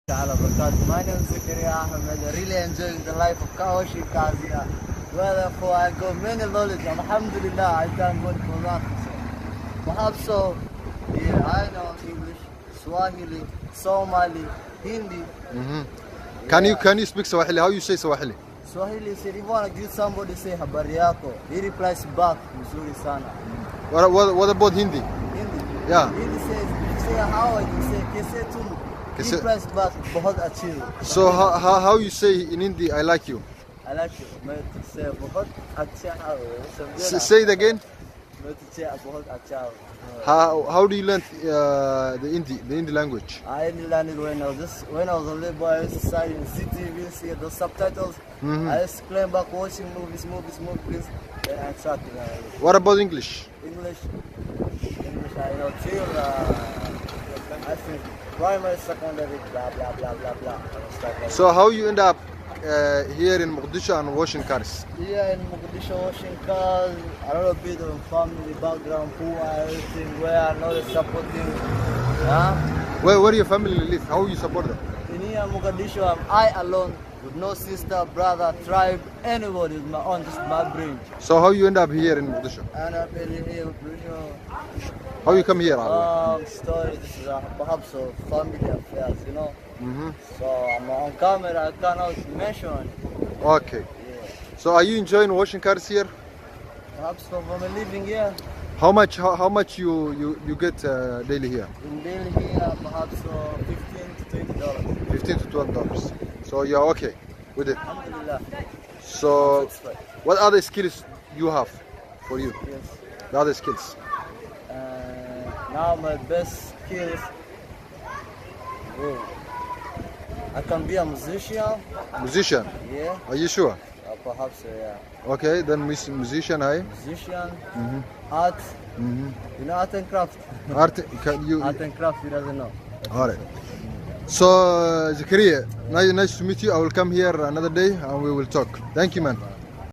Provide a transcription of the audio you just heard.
Ta'ala barakatuh. My name is Zakaria Ahmed. I really enjoying the life of Kawashi Kazia. Therefore, I got many knowledge. Alhamdulillah, I thank God for that. Perhaps so, yeah, I know English, Swahili, Somali, Hindi. Can you speak Swahili? How you say Swahili? Swahili said, if you want to give somebody say habari yako, he replies back, mzuri sana. What about Hindi? Hindi. Yeah. Hindi says, you say how, you say kaise tum. He Kaise- replies back, bahut achhi ho. So how you say in Hindi, I like you? I like you. मैं तुझसे बहुत अच्छा हूँ. समझे ना? Say it again. मैं तुझसे बहुत अच्छा हूँ. How do you learn the Hindi language? I learned it when I was a little boy. I used to study in CTV, see the subtitles. I used to claim back watching movies. Then I started to learn it. What about English? English, I know till I think primary, secondary, blah blah blah blah blah. Stuff like So how you end up here in Mogadishu and washing cars? Here in Mogadishu, washing cars, a little bit of family background, poor, everything, where I know the supporting. Huh? Where your family live? How you support them? In here in Mogadishu, I alone, with no sister, brother, tribe, anybody, with my own, just my brain. So how you end up here in Mogadishu? And I've been here, How you come here? Ali? story, this is perhaps of family affairs, you know. So I'm on camera, I cannot mention it. Okay. Yeah. So are you enjoying washing cars here? Perhaps from a living here. How much you get daily here? In Delhi here, perhaps $15 to $20. $15 to $12. So you're okay with it. Alhamdulillah. So Satisfied. what other skills you have for you? Yes. The other skills. Now my best skills. Oh, I can be a musician. Musician. Yeah. Are you sure? Perhaps yeah. Okay, then musician, I. Musician. Art. You know art and craft. Art, can you? Art and craft. He doesn't know. All right. So Zakaria, nice to meet you. I will come here another day and we will talk. Thank you, man.